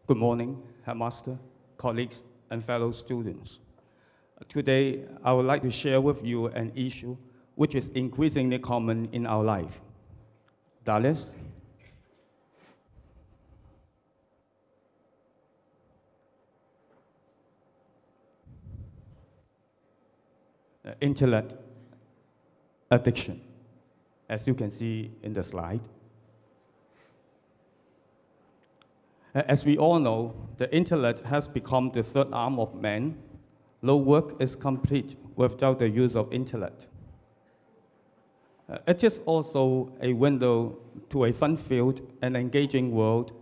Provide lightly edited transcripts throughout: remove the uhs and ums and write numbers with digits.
Good morning, Headmaster, colleagues, and fellow students. Today, I would like to share with you an issue which is increasingly common in our life. Dallas? Internet addiction, as you can see in the slide. As we all know, the internet has become the third arm of man. No work is complete without the use of internet. It is also a window to a fun-filled and engaging world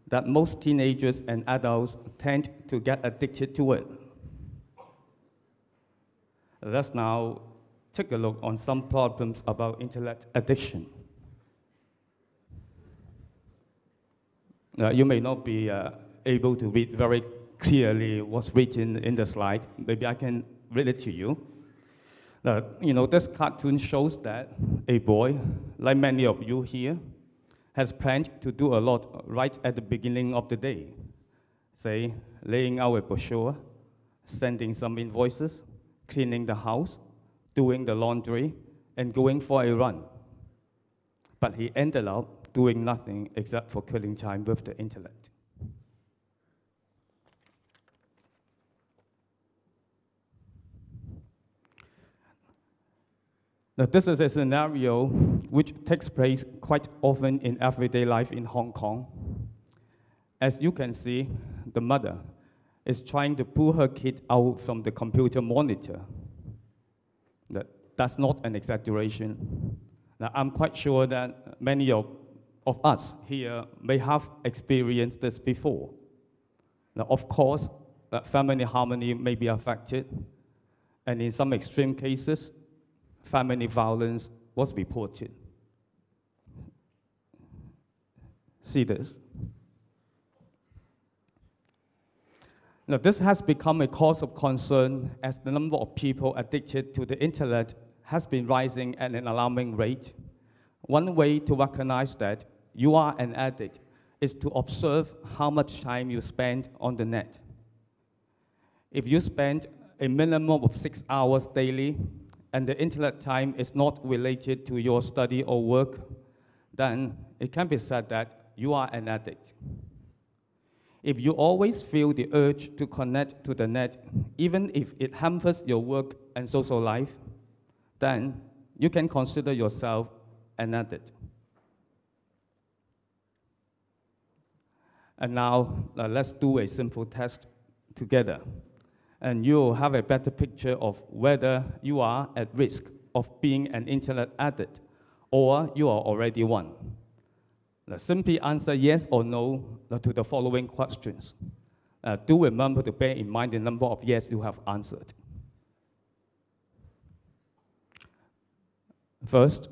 that most teenagers and adults tend to get addicted to it. Let's now take a look on some problems about internet addiction. You may not be able to read very clearly what's written in the slide. Maybe I can read it to you. This cartoon shows that a boy, like many of you here, has planned to do a lot right at the beginning of the day. Say, laying out a brochure, sending some invoices, cleaning the house, doing the laundry, and going for a run. But he ended up doing nothing except for killing time with the internet. Now, this is a scenario which takes place quite often in everyday life in Hong Kong. As you can see, the mother is trying to pull her kid out from the computer monitor. That's not an exaggeration. Now, I'm quite sure that many of us here may have experienced this before. Now, of course, family harmony may be affected, and in some extreme cases, family violence was reported. See this? Now, this has become a cause of concern as the number of people addicted to the internet has been rising at an alarming rate. One way to recognize that you are an addict is to observe how much time you spend on the net. If you spend a minimum of 6 hours daily, and the internet time is not related to your study or work, then it can be said that you are an addict. If you always feel the urge to connect to the net, even if it hampers your work and social life, then you can consider yourself an addict. And now, let's do a simple test together. And you'll have a better picture of whether you are at risk of being an internet addict or you are already one. Now, simply answer yes or no to the following questions. Do remember to bear in mind the number of yes you have answered. First,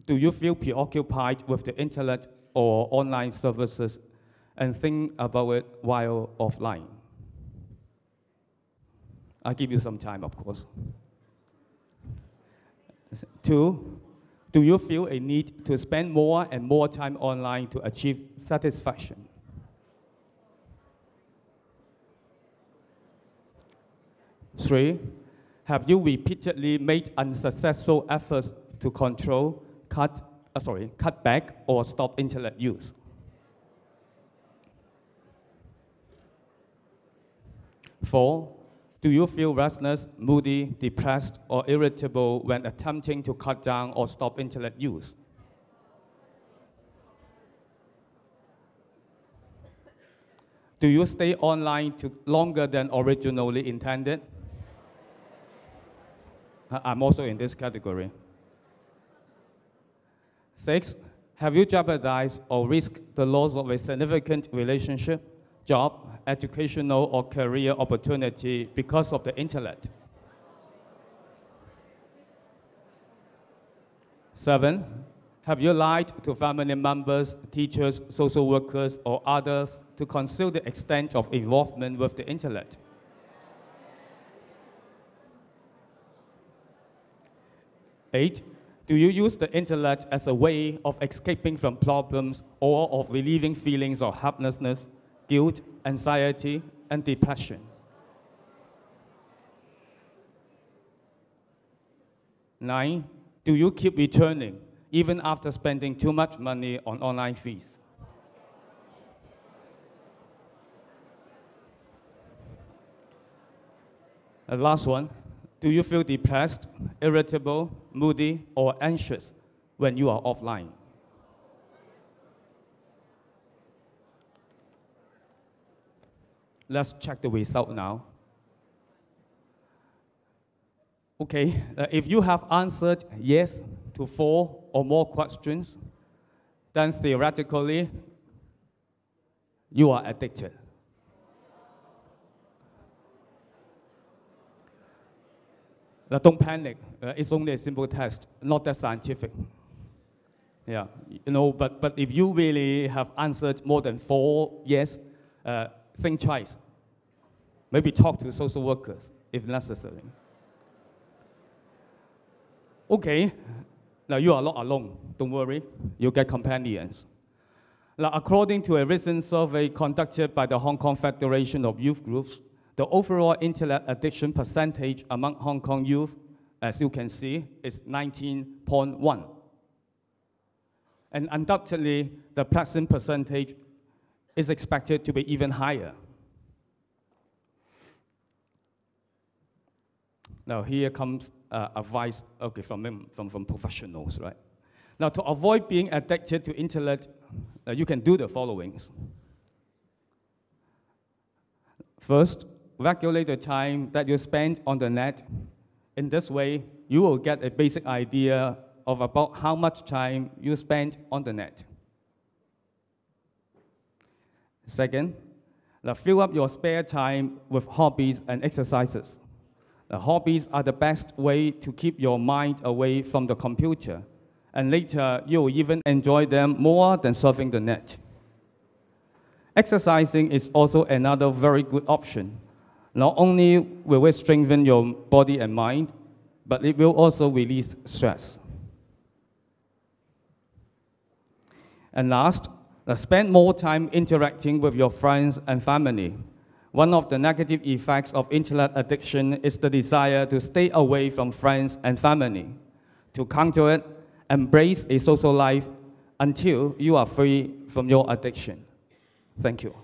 do you feel preoccupied with the internet or online services and think about it while offline? I'll give you some time, of course. 2, do you feel a need to spend more and more time online to achieve satisfaction? 3, have you repeatedly made unsuccessful efforts to control, cut back, or stop internet use? 4, do you feel restless, moody, depressed, or irritable when attempting to cut down or stop internet use? 'Do you stay online longer than originally intended? I'm also in this category. 6, have you jeopardized or risked the loss of a significant relationship, job, educational or career opportunity because of the internet? 7, have you lied to family members, teachers, social workers, or others to conceal the extent of involvement with the internet? 8, do you use the internet as a way of escaping from problems or of relieving feelings of helplessness, guilt, anxiety, and depression. Nine, do you keep returning even after spending too much money on online fees? The last one, do you feel depressed, irritable, moody, or anxious when you are offline? Let's check the result now. Okay, if you have answered yes to 4 or more questions, then theoretically, you are addicted. Now, don't panic. It's only a simple test, not that scientific. Yeah, you know, but if you really have answered more than 4 yes, think twice. Maybe talk to social workers if necessary. Okay, now you are not alone. Don't worry, you'll get companions. Now, according to a recent survey conducted by the Hong Kong Federation of Youth Groups, the overall internet addiction percentage among Hong Kong youth, as you can see, is 19.1. And undoubtedly, the present percentage is expected to be even higher. Now, here comes advice from professionals, right? Now, to avoid being addicted to internet, you can do the following. First, regulate the time that you spend on the net. In this way, you will get a basic idea of about how much time you spend on the net. Second, fill up your spare time with hobbies and exercises. The hobbies are the best way to keep your mind away from the computer, and later you will even enjoy them more than surfing the net. Exercising is also another very good option. Not only will it strengthen your body and mind, but it will also release stress. And last, spend more time interacting with your friends and family. One of the negative effects of internet addiction is the desire to stay away from friends and family. To counter it, embrace a social life until you are free from your addiction. Thank you.